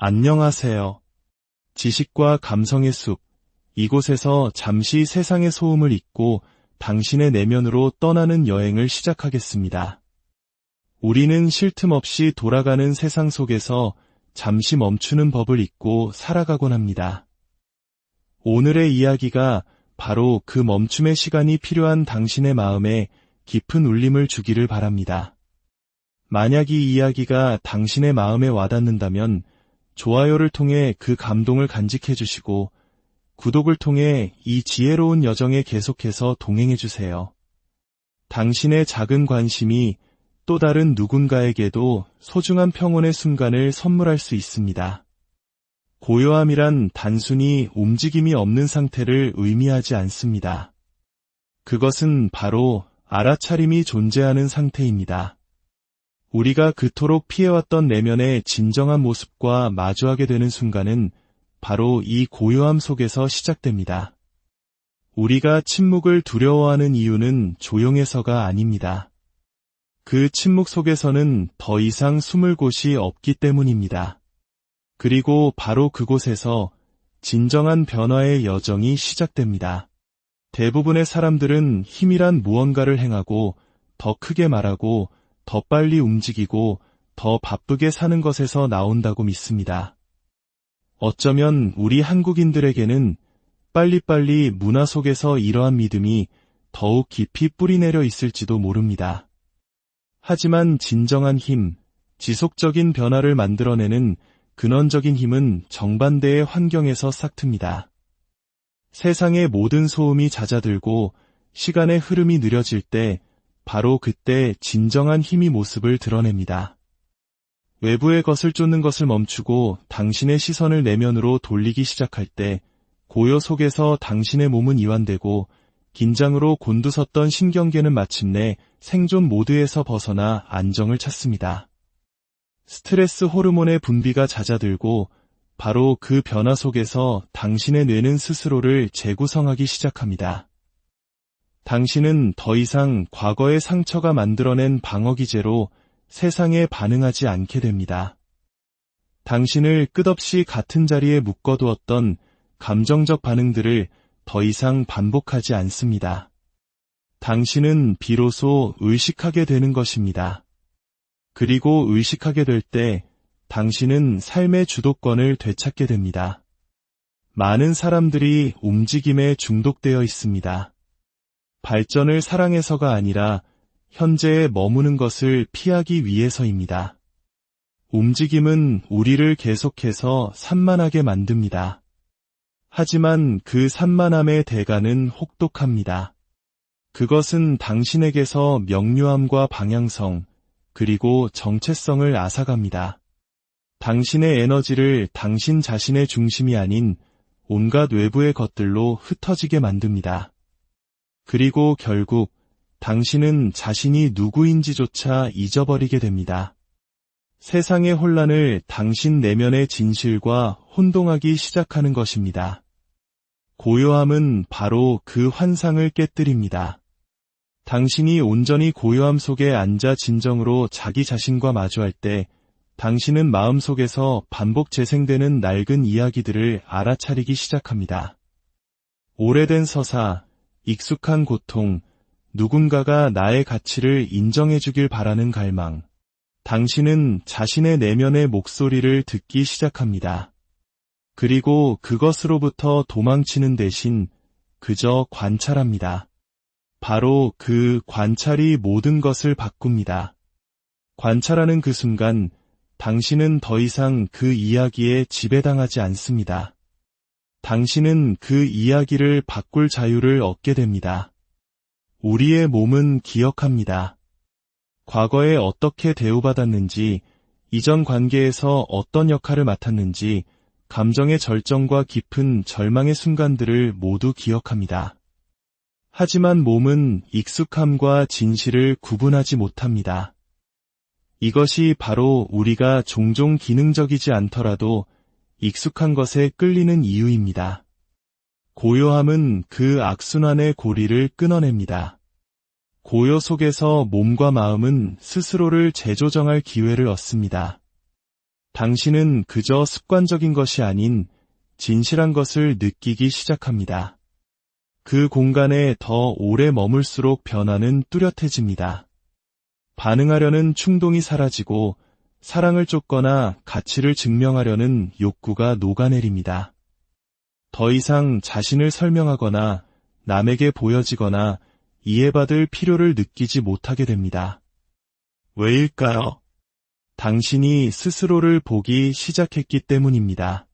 안녕하세요. 지식과 감성의 숲, 이곳에서 잠시 세상의 소음을 잊고 당신의 내면으로 떠나는 여행을 시작하겠습니다. 우리는 쉴 틈 없이 돌아가는 세상 속에서 잠시 멈추는 법을 잊고 살아가곤 합니다. 오늘의 이야기가 바로 그 멈춤의 시간이 필요한 당신의 마음에 깊은 울림을 주기를 바랍니다. 만약 이 이야기가 당신의 마음에 와닿는다면 좋아요를 통해 그 감동을 간직해 주시고 구독을 통해 이 지혜로운 여정에 계속해서 동행해 주세요. 당신의 작은 관심이 또 다른 누군가에게도 소중한 평온의 순간을 선물할 수 있습니다. 고요함이란 단순히 움직임이 없는 상태를 의미하지 않습니다. 그것은 바로 알아차림이 존재하는 상태입니다. 우리가 그토록 피해왔던 내면의 진정한 모습과 마주하게 되는 순간은 바로 이 고요함 속에서 시작됩니다. 우리가 침묵을 두려워하는 이유는 조용해서가 아닙니다. 그 침묵 속에서는 더 이상 숨을 곳이 없기 때문입니다. 그리고 바로 그곳에서 진정한 변화의 여정이 시작됩니다. 대부분의 사람들은 힘이란 무언가를 행하고 더 크게 말하고 더 빨리 움직이고 더 바쁘게 사는 것에서 나온다고 믿습니다. 어쩌면 우리 한국인들에게는 빨리빨리 문화 속에서 이러한 믿음이 더욱 깊이 뿌리내려 있을지도 모릅니다. 하지만 진정한 힘, 지속적인 변화를 만들어내는 근원적인 힘은 정반대의 환경에서 싹틉니다. 세상의 모든 소음이 잦아들고 시간의 흐름이 느려질 때 바로 그때 진정한 힘이 모습을 드러냅니다. 외부의 것을 쫓는 것을 멈추고 당신의 시선을 내면으로 돌리기 시작할 때 고요 속에서 당신의 몸은 이완되고 긴장으로 곤두섰던 신경계는 마침내 생존 모드에서 벗어나 안정을 찾습니다. 스트레스 호르몬의 분비가 잦아들고 바로 그 변화 속에서 당신의 뇌는 스스로를 재구성하기 시작합니다. 당신은 더 이상 과거의 상처가 만들어낸 방어기제로 세상에 반응하지 않게 됩니다. 당신을 끝없이 같은 자리에 묶어두었던 감정적 반응들을 더 이상 반복하지 않습니다. 당신은 비로소 의식하게 되는 것입니다. 그리고 의식하게 될 때 당신은 삶의 주도권을 되찾게 됩니다. 많은 사람들이 움직임에 중독되어 있습니다. 발전을 사랑해서가 아니라 현재에 머무는 것을 피하기 위해서입니다. 움직임은 우리를 계속해서 산만하게 만듭니다. 하지만 그 산만함의 대가는 혹독합니다. 그것은 당신에게서 명료함과 방향성, 그리고 정체성을 앗아갑니다. 당신의 에너지를 당신 자신의 중심이 아닌 온갖 외부의 것들로 흩어지게 만듭니다. 그리고 결국 당신은 자신이 누구인지조차 잊어버리게 됩니다. 세상의 혼란을 당신 내면의 진실과 혼동하기 시작하는 것입니다. 고요함은 바로 그 환상을 깨뜨립니다. 당신이 온전히 고요함 속에 앉아 진정으로 자기 자신과 마주할 때 당신은 마음속에서 반복 재생되는 낡은 이야기들을 알아차리기 시작합니다. 오래된 서사, 익숙한 고통, 누군가가 나의 가치를 인정해주길 바라는 갈망. 당신은 자신의 내면의 목소리를 듣기 시작합니다. 그리고 그것으로부터 도망치는 대신 그저 관찰합니다. 바로 그 관찰이 모든 것을 바꿉니다. 관찰하는 그 순간 당신은 더 이상 그 이야기에 지배당하지 않습니다. 당신은 그 이야기를 바꿀 자유를 얻게 됩니다. 우리의 몸은 기억합니다. 과거에 어떻게 대우받았는지, 이전 관계에서 어떤 역할을 맡았는지, 감정의 절정과 깊은 절망의 순간들을 모두 기억합니다. 하지만 몸은 익숙함과 진실을 구분하지 못합니다. 이것이 바로 우리가 종종 기능적이지 않더라도 익숙한 것에 끌리는 이유입니다. 고요함은 그 악순환의 고리를 끊어냅니다. 고요 속에서 몸과 마음은 스스로를 재조정할 기회를 얻습니다. 당신은 그저 습관적인 것이 아닌 진실한 것을 느끼기 시작합니다. 그 공간에 더 오래 머물수록 변화는 뚜렷해집니다. 반응하려는 충동이 사라지고 사랑을 쫓거나 가치를 증명하려는 욕구가 녹아내립니다. 더 이상 자신을 설명하거나 남에게 보여지거나 이해받을 필요를 느끼지 못하게 됩니다. 왜일까요? 당신이 스스로를 보기 시작했기 때문입니다.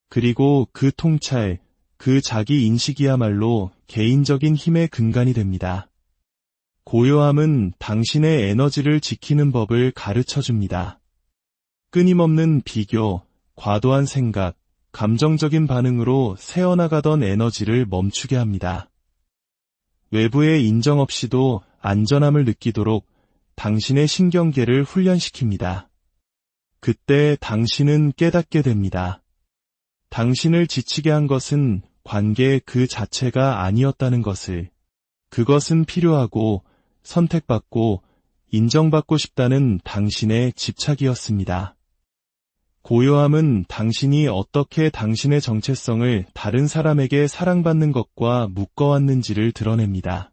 그리고 그 통찰, 그 자기 인식이야말로 개인적인 힘의 근간이 됩니다. 고요함은 당신의 에너지를 지키는 법을 가르쳐줍니다. 끊임없는 비교, 과도한 생각, 감정적인 반응으로 새어나가던 에너지를 멈추게 합니다. 외부의 인정 없이도 안전함을 느끼도록 당신의 신경계를 훈련시킵니다. 그때 당신은 깨닫게 됩니다. 당신을 지치게 한 것은 관계 그 자체가 아니었다는 것을, 그것은 필요하고 선택받고 인정받고 싶다는 당신의 집착이었습니다. 고요함은 당신이 어떻게 당신의 정체성을 다른 사람에게 사랑받는 것과 묶어왔는지를 드러냅니다.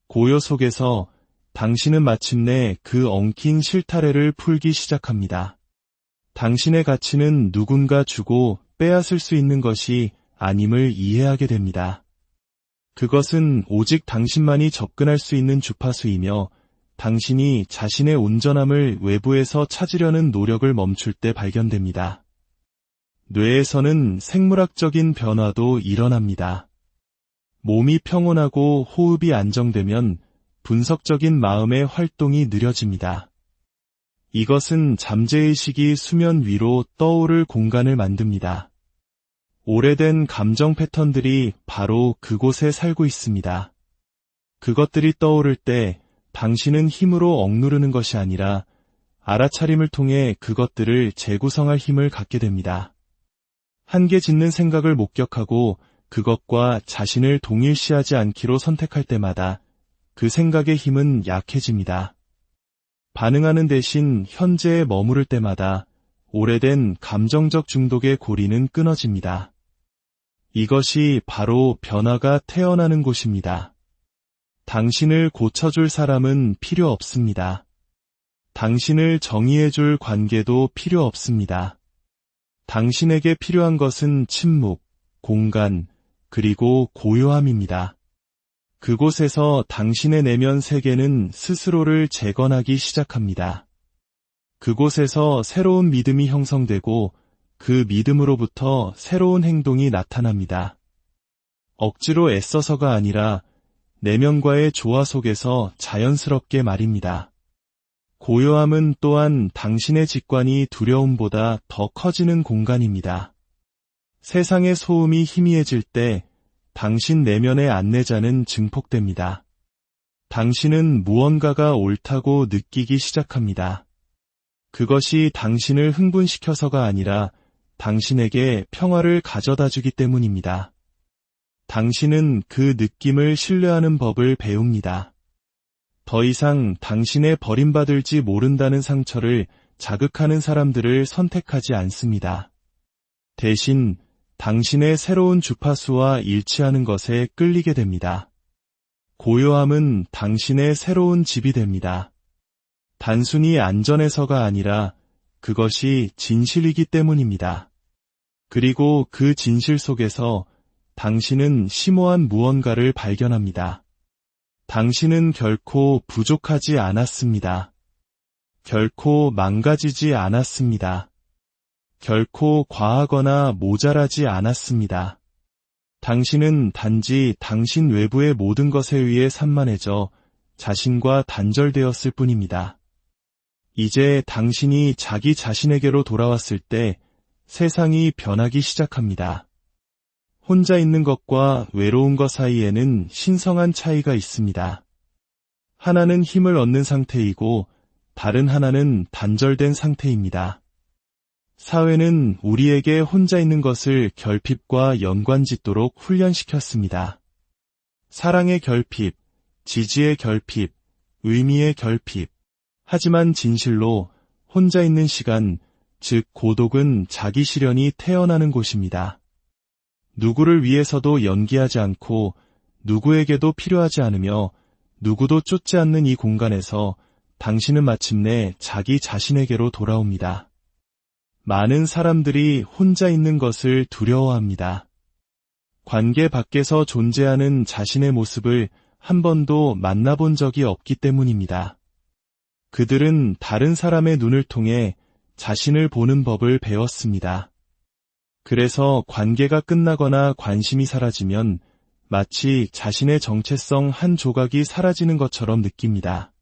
고요 속에서 당신은 마침내 그 엉킨 실타래를 풀기 시작합니다. 당신의 가치는 누군가 주고 빼앗을 수 있는 것이 아님을 이해하게 됩니다. 그것은 오직 당신만이 접근할 수 있는 주파수이며 당신이 자신의 온전함을 외부에서 찾으려는 노력을 멈출 때 발견됩니다. 뇌에서는 생물학적인 변화도 일어납니다. 몸이 평온하고 호흡이 안정되면 분석적인 마음의 활동이 느려집니다. 이것은 잠재의식이 수면 위로 떠오를 공간을 만듭니다. 오래된 감정 패턴들이 바로 그곳에 살고 있습니다. 그것들이 떠오를 때 당신은 힘으로 억누르는 것이 아니라 알아차림을 통해 그것들을 재구성할 힘을 갖게 됩니다. 한계 짓는 생각을 목격하고 그것과 자신을 동일시하지 않기로 선택할 때마다 그 생각의 힘은 약해집니다. 반응하는 대신 현재에 머무를 때마다 오래된 감정적 중독의 고리는 끊어집니다. 이것이 바로 변화가 태어나는 곳입니다. 당신을 고쳐줄 사람은 필요 없습니다. 당신을 정의해줄 관계도 필요 없습니다. 당신에게 필요한 것은 침묵, 공간, 그리고 고요함입니다. 그곳에서 당신의 내면 세계는 스스로를 재건하기 시작합니다. 그곳에서 새로운 믿음이 형성되고 그 믿음으로부터 새로운 행동이 나타납니다. 억지로 애써서가 아니라 내면과의 조화 속에서 자연스럽게 말입니다. 고요함은 또한 당신의 직관이 두려움보다 더 커지는 공간입니다. 세상의 소음이 희미해질 때 당신 내면의 안내자는 증폭됩니다. 당신은 무언가가 옳다고 느끼기 시작합니다. 그것이 당신을 흥분시켜서가 아니라 당신에게 평화를 가져다 주기 때문입니다. 당신은 그 느낌을 신뢰하는 법을 배웁니다. 더 이상 당신의 버림받을지 모른다는 상처를 자극하는 사람들을 선택하지 않습니다. 대신 당신의 새로운 주파수와 일치하는 것에 끌리게 됩니다. 고요함은 당신의 새로운 집이 됩니다. 단순히 안전해서가 아니라 그것이 진실이기 때문입니다. 그리고 그 진실 속에서 당신은 심오한 무언가를 발견합니다. 당신은 결코 부족하지 않았습니다. 결코 망가지지 않았습니다. 결코 과하거나 모자라지 않았습니다. 당신은 단지 당신 외부의 모든 것에 의해 산만해져 자신과 단절되었을 뿐입니다. 이제 당신이 자기 자신에게로 돌아왔을 때 세상이 변하기 시작합니다. 혼자 있는 것과 외로운 것 사이에는 신성한 차이가 있습니다. 하나는 힘을 얻는 상태이고 다른 하나는 단절된 상태입니다. 사회는 우리에게 혼자 있는 것을 결핍과 연관짓도록 훈련시켰습니다. 사랑의 결핍, 지지의 결핍, 의미의 결핍. 하지만 진실로 혼자 있는 시간, 즉 고독은 자기 실현이 태어나는 곳입니다. 누구를 위해서도 연기하지 않고 누구에게도 필요하지 않으며 누구도 쫓지 않는 이 공간에서 당신은 마침내 자기 자신에게로 돌아옵니다. 많은 사람들이 혼자 있는 것을 두려워합니다. 관계 밖에서 존재하는 자신의 모습을 한 번도 만나본 적이 없기 때문입니다. 그들은 다른 사람의 눈을 통해 자신을 보는 법을 배웠습니다. 그래서 관계가 끝나거나 관심이 사라지면 마치 자신의 정체성 한 조각이 사라지는 것처럼 느낍니다.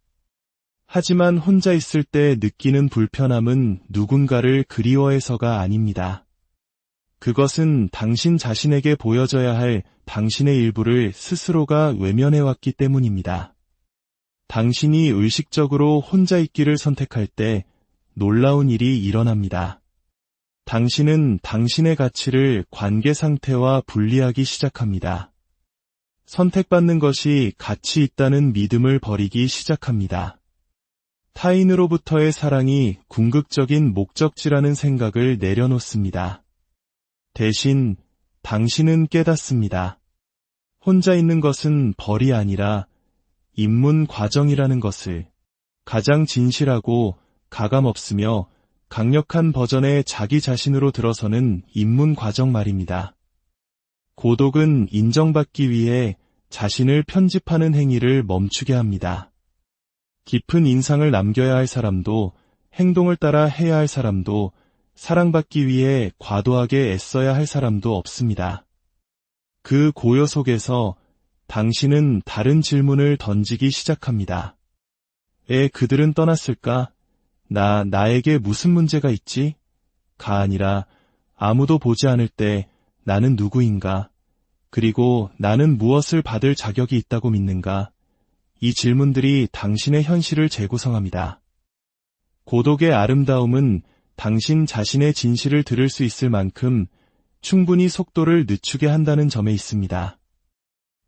하지만 혼자 있을 때 느끼는 불편함은 누군가를 그리워해서가 아닙니다. 그것은 당신 자신에게 보여져야 할 당신의 일부를 스스로가 외면해왔기 때문입니다. 당신이 의식적으로 혼자 있기를 선택할 때 놀라운 일이 일어납니다. 당신은 당신의 가치를 관계 상태와 분리하기 시작합니다. 선택받는 것이 가치 있다는 믿음을 버리기 시작합니다. 타인으로부터의 사랑이 궁극적인 목적지라는 생각을 내려놓습니다. 대신 당신은 깨닫습니다. 혼자 있는 것은 벌이 아니라 입문 과정이라는 것을. 가장 진실하고 가감없으며 강력한 버전의 자기 자신으로 들어서는 입문 과정 말입니다. 고독은 인정받기 위해 자신을 편집하는 행위를 멈추게 합니다. 깊은 인상을 남겨야 할 사람도 행동을 따라 해야 할 사람도 사랑받기 위해 과도하게 애써야 할 사람도 없습니다. 그 고요 속에서 당신은 다른 질문을 던지기 시작합니다. 그들은 떠났을까? 나에게 무슨 문제가 있지? 가 아니라 아무도 보지 않을 때 나는 누구인가? 그리고 나는 무엇을 받을 자격이 있다고 믿는가? 이 질문들이 당신의 현실을 재구성합니다. 고독의 아름다움은 당신 자신의 진실을 들을 수 있을 만큼 충분히 속도를 늦추게 한다는 점에 있습니다.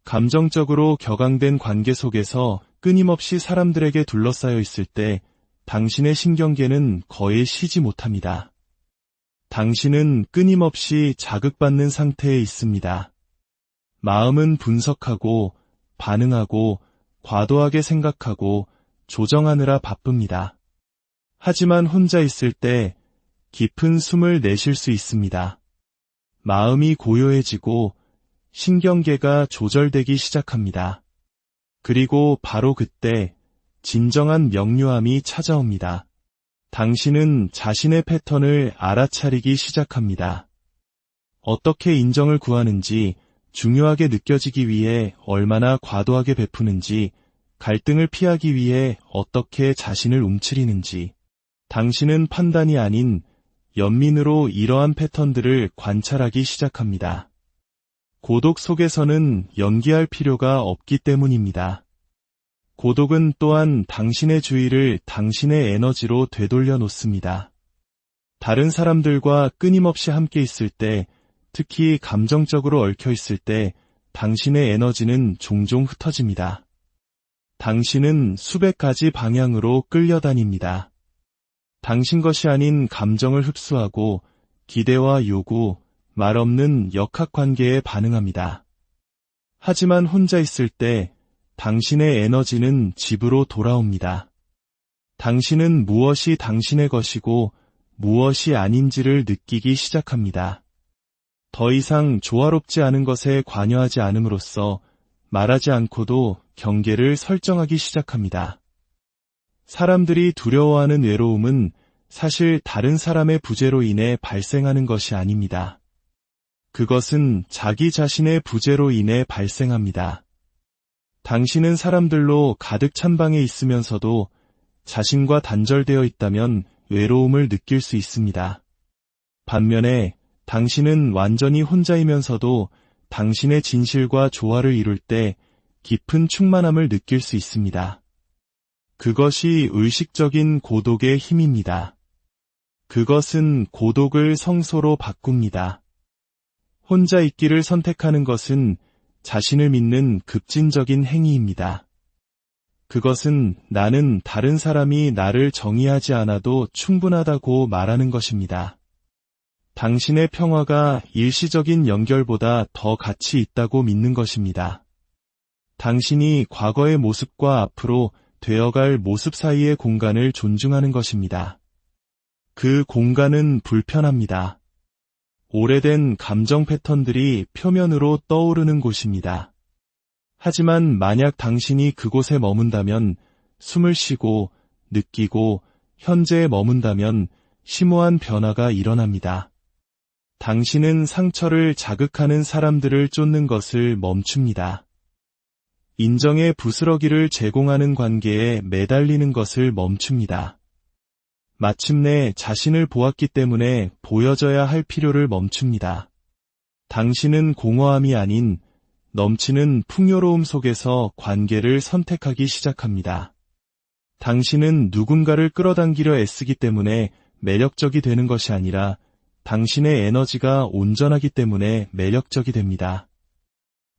감정적으로 격앙된 관계 속에서 끊임없이 사람들에게 둘러싸여 있을 때 당신의 신경계는 거의 쉬지 못합니다. 당신은 끊임없이 자극받는 상태에 있습니다. 마음은 분석하고 반응하고 과도하게 생각하고 조정하느라 바쁩니다. 하지만 혼자 있을 때 깊은 숨을 내쉴 수 있습니다. 마음이 고요해지고 신경계가 조절되기 시작합니다. 그리고 바로 그때 진정한 명료함이 찾아옵니다. 당신은 자신의 패턴을 알아차리기 시작합니다. 어떻게 인정을 구하는지, 중요하게 느껴지기 위해 얼마나 과도하게 베푸는지, 갈등을 피하기 위해 어떻게 자신을 움츠리는지, 당신은 판단이 아닌 연민으로 이러한 패턴들을 관찰하기 시작합니다. 고독 속에서는 연기할 필요가 없기 때문입니다. 고독은 또한 당신의 주의를 당신의 에너지로 되돌려 놓습니다. 다른 사람들과 끊임없이 함께 있을 때, 특히 감정적으로 얽혀 있을 때 당신의 에너지는 종종 흩어집니다. 당신은 수백 가지 방향으로 끌려다닙니다. 당신 것이 아닌 감정을 흡수하고 기대와 요구, 말 없는 역학관계에 반응합니다. 하지만 혼자 있을 때 당신의 에너지는 집으로 돌아옵니다. 당신은 무엇이 당신의 것이고 무엇이 아닌지를 느끼기 시작합니다. 더 이상 조화롭지 않은 것에 관여하지 않음으로써 말하지 않고도 경계를 설정하기 시작합니다. 사람들이 두려워하는 외로움은 사실 다른 사람의 부재로 인해 발생하는 것이 아닙니다. 그것은 자기 자신의 부재로 인해 발생합니다. 당신은 사람들로 가득 찬 방에 있으면서도 자신과 단절되어 있다면 외로움을 느낄 수 있습니다. 반면에 당신은 완전히 혼자이면서도 당신의 진실과 조화를 이룰 때 깊은 충만함을 느낄 수 있습니다. 그것이 의식적인 고독의 힘입니다. 그것은 고독을 성소로 바꿉니다. 혼자 있기를 선택하는 것은 자신을 믿는 급진적인 행위입니다. 그것은 나는 다른 사람이 나를 정의하지 않아도 충분하다고 말하는 것입니다. 당신의 평화가 일시적인 연결보다 더 가치 있다고 믿는 것입니다. 당신이 과거의 모습과 앞으로 되어갈 모습 사이의 공간을 존중하는 것입니다. 그 공간은 불편합니다. 오래된 감정 패턴들이 표면으로 떠오르는 곳입니다. 하지만 만약 당신이 그곳에 머문다면, 숨을 쉬고 느끼고 현재에 머문다면 심오한 변화가 일어납니다. 당신은 상처를 자극하는 사람들을 쫓는 것을 멈춥니다. 인정의 부스러기를 제공하는 관계에 매달리는 것을 멈춥니다. 마침내 자신을 보았기 때문에 보여져야 할 필요를 멈춥니다. 당신은 공허함이 아닌 넘치는 풍요로움 속에서 관계를 선택하기 시작합니다. 당신은 누군가를 끌어당기려 애쓰기 때문에 매력적이 되는 것이 아니라 당신의 에너지가 온전하기 때문에 매력적이 됩니다.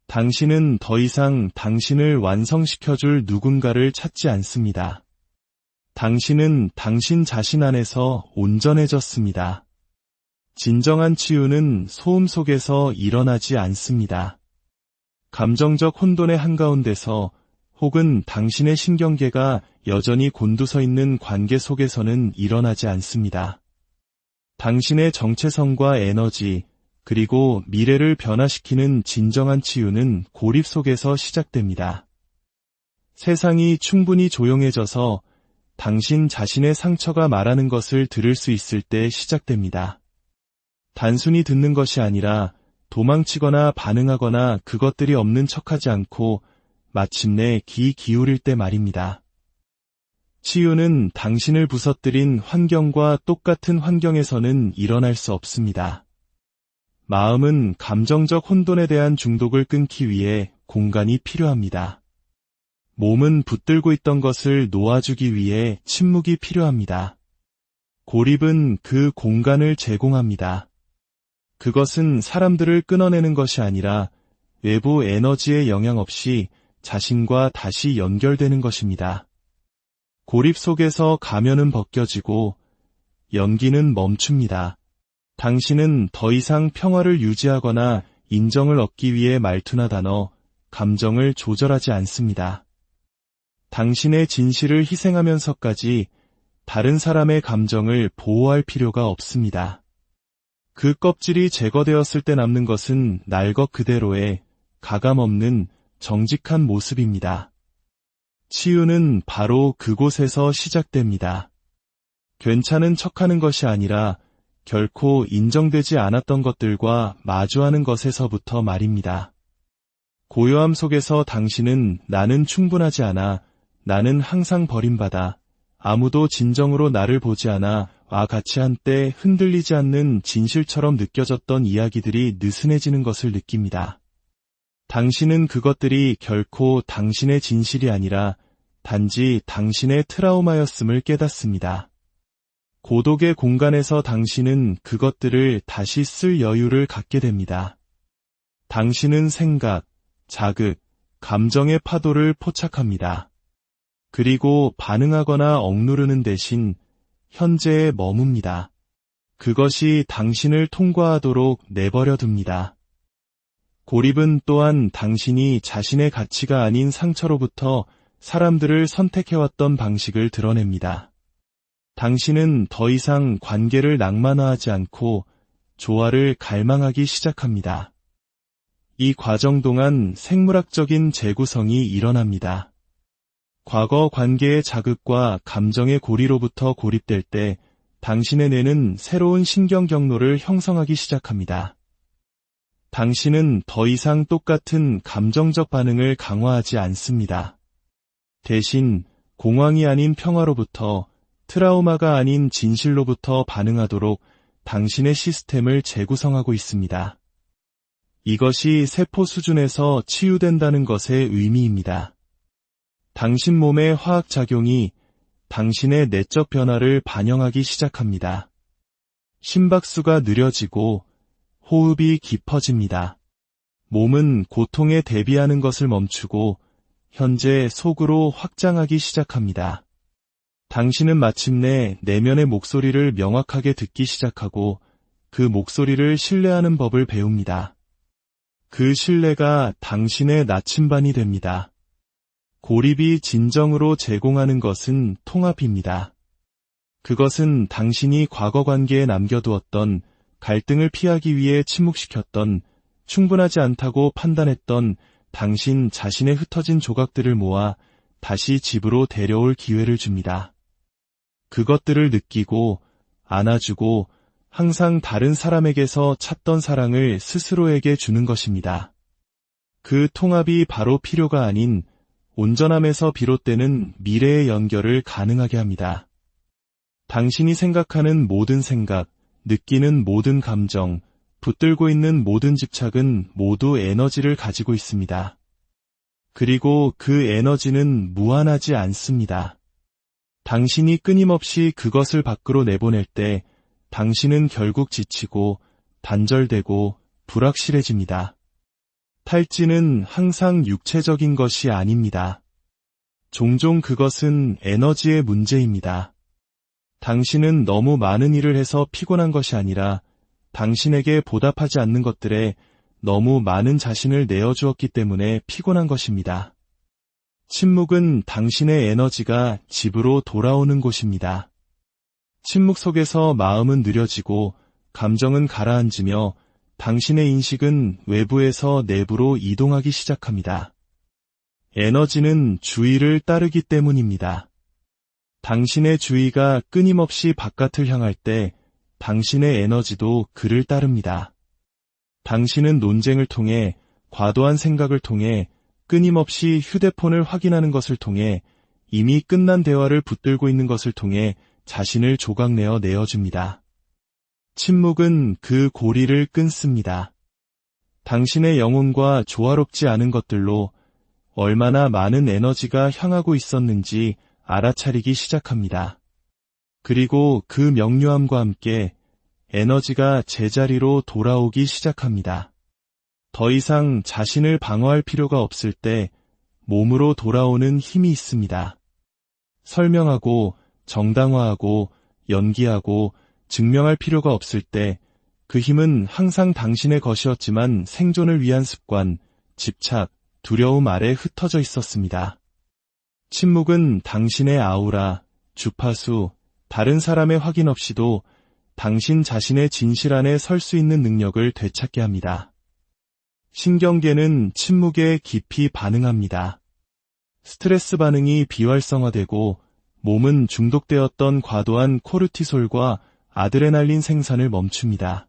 당신은 더 이상 당신을 완성시켜줄 누군가를 찾지 않습니다. 당신은 당신 자신 안에서 온전해졌습니다. 진정한 치유는 소음 속에서 일어나지 않습니다. 감정적 혼돈의 한가운데서 혹은 당신의 신경계가 여전히 곤두서 있는 관계 속에서는 일어나지 않습니다. 당신의 정체성과 에너지, 그리고 미래를 변화시키는 진정한 치유는 고립 속에서 시작됩니다. 세상이 충분히 조용해져서 당신 자신의 상처가 말하는 것을 들을 수 있을 때 시작됩니다. 단순히 듣는 것이 아니라 도망치거나 반응하거나 그것들이 없는 척하지 않고 마침내 귀 기울일 때 말입니다. 치유는 당신을 부서뜨린 환경과 똑같은 환경에서는 일어날 수 없습니다. 마음은 감정적 혼돈에 대한 중독을 끊기 위해 공간이 필요합니다. 몸은 붙들고 있던 것을 놓아주기 위해 침묵이 필요합니다. 고립은 그 공간을 제공합니다. 그것은 사람들을 끊어내는 것이 아니라 외부 에너지의 영향 없이 자신과 다시 연결되는 것입니다. 고립 속에서 가면은 벗겨지고 연기는 멈춥니다. 당신은 더 이상 평화를 유지하거나 인정을 얻기 위해 말투나 단어, 감정을 조절하지 않습니다. 당신의 진실을 희생하면서까지 다른 사람의 감정을 보호할 필요가 없습니다. 그 껍질이 제거되었을 때 남는 것은 날 것 그대로의 가감없는 정직한 모습입니다. 치유는 바로 그곳에서 시작됩니다. 괜찮은 척하는 것이 아니라 결코 인정되지 않았던 것들과 마주하는 것에서부터 말입니다. 고요함 속에서 당신은 나는 충분하지 않아, 나는 항상 버림받아, 아무도 진정으로 나를 보지 않아 와 같이 한때 흔들리지 않는 진실처럼 느껴졌던 이야기들이 느슨해지는 것을 느낍니다. 당신은 그것들이 결코 당신의 진실이 아니라 단지 당신의 트라우마였음을 깨닫습니다. 고독의 공간에서 당신은 그것들을 다시 쓸 여유를 갖게 됩니다. 당신은 생각, 자극, 감정의 파도를 포착합니다. 그리고 반응하거나 억누르는 대신 현재에 머뭅니다. 그것이 당신을 통과하도록 내버려 둡니다. 고립은 또한 당신이 자신의 가치가 아닌 상처로부터 사람들을 선택해왔던 방식을 드러냅니다. 당신은 더 이상 관계를 낭만화하지 않고 조화를 갈망하기 시작합니다. 이 과정 동안 생물학적인 재구성이 일어납니다. 과거 관계의 자극과 감정의 고리로부터 고립될 때 당신의 뇌는 새로운 신경 경로를 형성하기 시작합니다. 당신은 더 이상 똑같은 감정적 반응을 강화하지 않습니다. 대신 공황이 아닌 평화로부터, 트라우마가 아닌 진실로부터 반응하도록 당신의 시스템을 재구성하고 있습니다. 이것이 세포 수준에서 치유된다는 것의 의미입니다. 당신 몸의 화학작용이 당신의 내적 변화를 반영하기 시작합니다. 심박수가 느려지고 호흡이 깊어집니다. 몸은 고통에 대비하는 것을 멈추고 현재 속으로 확장하기 시작합니다. 당신은 마침내 내면의 목소리를 명확하게 듣기 시작하고 그 목소리를 신뢰하는 법을 배웁니다. 그 신뢰가 당신의 나침반이 됩니다. 고립이 진정으로 제공하는 것은 통합입니다. 그것은 당신이 과거 관계에 남겨두었던 갈등을 피하기 위해 침묵시켰던 충분하지 않다고 판단했던 당신 자신의 흩어진 조각들을 모아 다시 집으로 데려올 기회를 줍니다. 그것들을 느끼고 안아주고 항상 다른 사람에게서 찾던 사랑을 스스로에게 주는 것입니다. 그 통합이 바로 필요가 아닌 온전함에서 비롯되는 미래의 연결을 가능하게 합니다. 당신이 생각하는 모든 생각, 느끼는 모든 감정, 붙들고 있는 모든 집착은 모두 에너지를 가지고 있습니다. 그리고 그 에너지는 무한하지 않습니다. 당신이 끊임없이 그것을 밖으로 내보낼 때 당신은 결국 지치고 단절되고 불확실해집니다. 탈진은 항상 육체적인 것이 아닙니다. 종종 그것은 에너지의 문제입니다. 당신은 너무 많은 일을 해서 피곤한 것이 아니라 당신에게 보답하지 않는 것들에 너무 많은 자신을 내어주었기 때문에 피곤한 것입니다. 침묵은 당신의 에너지가 집으로 돌아오는 곳입니다. 침묵 속에서 마음은 느려지고 감정은 가라앉으며 당신의 인식은 외부에서 내부로 이동하기 시작합니다. 에너지는 주의를 따르기 때문입니다. 당신의 주의가 끊임없이 바깥을 향할 때 당신의 에너지도 그를 따릅니다. 당신은 논쟁을 통해, 과도한 생각을 통해, 끊임없이 휴대폰을 확인하는 것을 통해, 이미 끝난 대화를 붙들고 있는 것을 통해 자신을 조각내어 내어줍니다. 침묵은 그 고리를 끊습니다. 당신의 영혼과 조화롭지 않은 것들로 얼마나 많은 에너지가 향하고 있었는지 알아차리기 시작합니다. 그리고 그 명료함과 함께 에너지가 제자리로 돌아오기 시작합니다. 더 이상 자신을 방어할 필요가 없을 때 몸으로 돌아오는 힘이 있습니다. 설명하고 정당화하고 연기하고 증명할 필요가 없을 때 그 힘은 항상 당신의 것이었지만 생존을 위한 습관, 집착, 두려움 아래 흩어져 있었습니다. 침묵은 당신의 아우라, 주파수, 다른 사람의 확인 없이도 당신 자신의 진실 안에 설 수 있는 능력을 되찾게 합니다. 신경계는 침묵에 깊이 반응합니다. 스트레스 반응이 비활성화되고 몸은 중독되었던 과도한 코르티솔과 아드레날린 생산을 멈춥니다.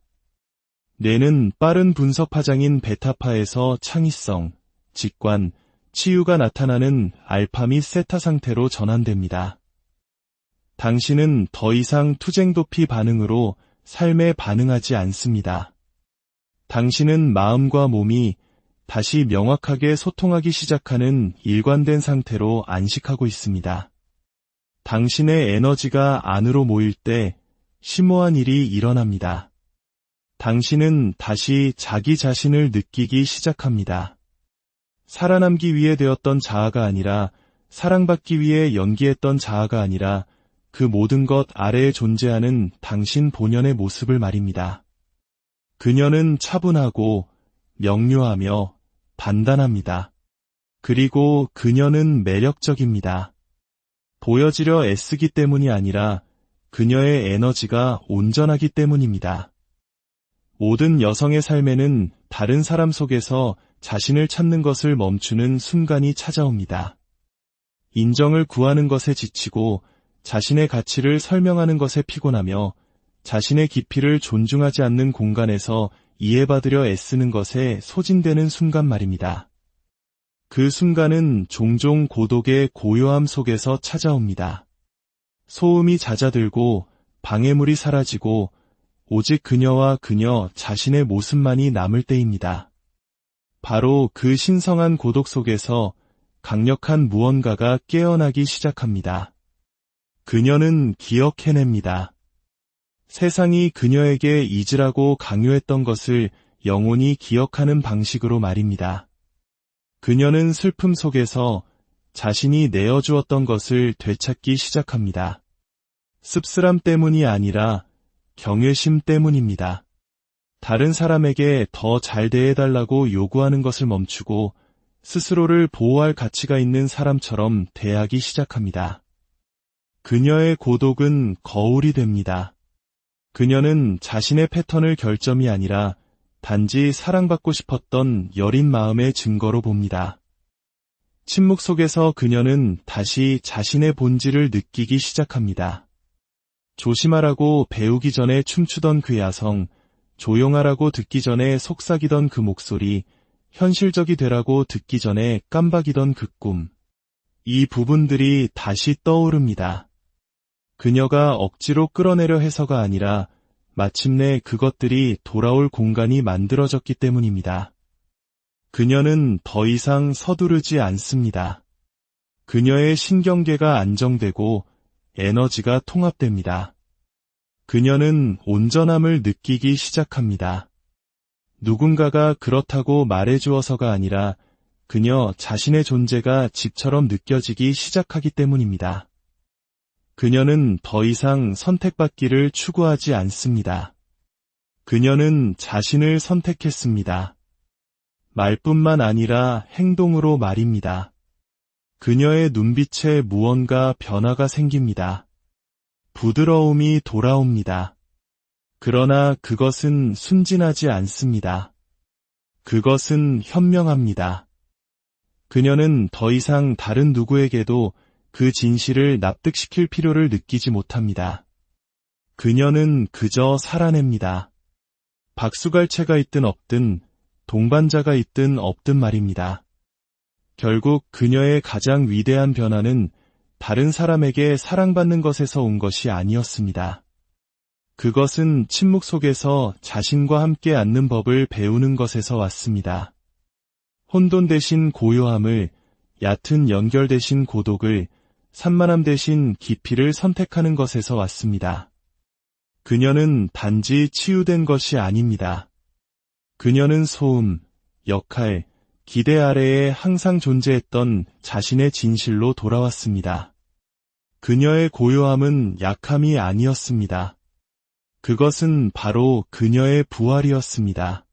뇌는 빠른 분석 파장인 베타파에서 창의성, 직관, 치유가 나타나는 알파 및 세타 상태로 전환됩니다. 당신은 더 이상 투쟁도피 반응으로 삶에 반응하지 않습니다. 당신은 마음과 몸이 다시 명확하게 소통하기 시작하는 일관된 상태로 안식하고 있습니다. 당신의 에너지가 안으로 모일 때 심오한 일이 일어납니다. 당신은 다시 자기 자신을 느끼기 시작합니다. 살아남기 위해 되었던 자아가 아니라 사랑받기 위해 연기했던 자아가 아니라 그 모든 것 아래에 존재하는 당신 본연의 모습을 말입니다. 그녀는 차분하고 명료하며 단단합니다. 그리고 그녀는 매력적입니다. 보여지려 애쓰기 때문이 아니라 그녀의 에너지가 온전하기 때문입니다. 모든 여성의 삶에는 다른 사람 속에서 자신을 찾는 것을 멈추는 순간이 찾아옵니다. 인정을 구하는 것에 지치고 자신의 가치를 설명하는 것에 피곤하며 자신의 깊이를 존중하지 않는 공간에서 이해받으려 애쓰는 것에 소진되는 순간 말입니다. 그 순간은 종종 고독의 고요함 속에서 찾아옵니다. 소음이 잦아들고 방해물이 사라지고 오직 그녀와 그녀 자신의 모습만이 남을 때입니다. 바로 그 신성한 고독 속에서 강력한 무언가가 깨어나기 시작합니다. 그녀는 기억해냅니다. 세상이 그녀에게 잊으라고 강요했던 것을 영원히 기억하는 방식으로 말입니다. 그녀는 슬픔 속에서 자신이 내어주었던 것을 되찾기 시작합니다. 씁쓸함 때문이 아니라 경외심 때문입니다. 다른 사람에게 더 잘 대해달라고 요구하는 것을 멈추고 스스로를 보호할 가치가 있는 사람처럼 대하기 시작합니다. 그녀의 고독은 거울이 됩니다. 그녀는 자신의 패턴을 결점이 아니라 단지 사랑받고 싶었던 여린 마음의 증거로 봅니다. 침묵 속에서 그녀는 다시 자신의 본질을 느끼기 시작합니다. 조심하라고 배우기 전에 춤추던 그 야성, 조용하라고 듣기 전에 속삭이던 그 목소리, 현실적이 되라고 듣기 전에 깜박이던 그 꿈. 이 부분들이 다시 떠오릅니다. 그녀가 억지로 끌어내려 해서가 아니라 마침내 그것들이 돌아올 공간이 만들어졌기 때문입니다. 그녀는 더 이상 서두르지 않습니다. 그녀의 신경계가 안정되고 에너지가 통합됩니다. 그녀는 온전함을 느끼기 시작합니다. 누군가가 그렇다고 말해주어서가 아니라 그녀 자신의 존재가 집처럼 느껴지기 시작하기 때문입니다. 그녀는 더 이상 선택받기를 추구하지 않습니다. 그녀는 자신을 선택했습니다. 말뿐만 아니라 행동으로 말입니다. 그녀의 눈빛에 무언가 변화가 생깁니다. 부드러움이 돌아옵니다. 그러나 그것은 순진하지 않습니다. 그것은 현명합니다. 그녀는 더 이상 다른 누구에게도 그 진실을 납득시킬 필요를 느끼지 못합니다. 그녀는 그저 살아냅니다. 박수갈채가 있든 없든, 동반자가 있든 없든 말입니다. 결국 그녀의 가장 위대한 변화는 다른 사람에게 사랑받는 것에서 온 것이 아니었습니다. 그것은 침묵 속에서 자신과 함께 앉는 법을 배우는 것에서 왔습니다. 혼돈 대신 고요함을, 얕은 연결 대신 고독을, 산만함 대신 깊이를 선택하는 것에서 왔습니다. 그녀는 단지 치유된 것이 아닙니다. 그녀는 소음, 역할, 기대 아래에 항상 존재했던 자신의 진실로 돌아왔습니다. 그녀의 고요함은 약함이 아니었습니다. 그것은 바로 그녀의 부활이었습니다.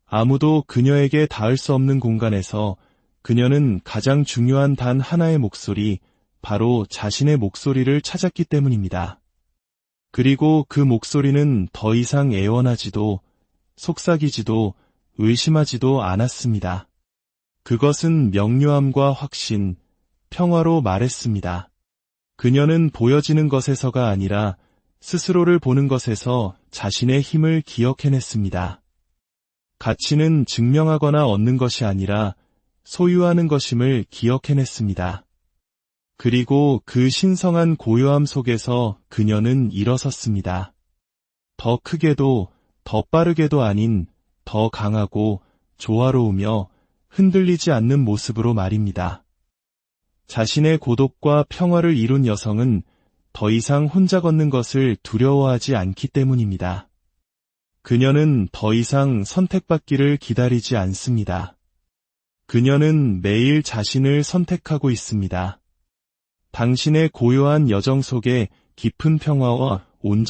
아무도 그녀에게 닿을 수 없는 공간에서 그녀는 가장 중요한 단 하나의 목소리, 바로 자신의 목소리를 찾았기 때문입니다. 그리고 그 목소리는 더 이상 애원하지도, 속삭이지도, 의심하지도 않았습니다. 그것은 명료함과 확신, 평화로 말했습니다. 그녀는 보여지는 것에서가 아니라 스스로를 보는 것에서 자신의 힘을 기억해냈습니다. 가치는 증명하거나 얻는 것이 아니라 소유하는 것임을 기억해냈습니다. 그리고 그 신성한 고요함 속에서 그녀는 일어섰습니다. 더 크게도, 더 빠르게도 아닌 더 강하고 조화로우며 흔들리지 않는 모습으로 말입니다. 자신의 고독과 평화를 이룬 여성은 더 이상 혼자 걷는 것을 두려워하지 않기 때문입니다. 그녀는 더 이상 선택받기를 기다리지 않습니다. 그녀는 매일 자신을 선택하고 있습니다. 당신의 고요한 여정 속에 깊은 평화와 온전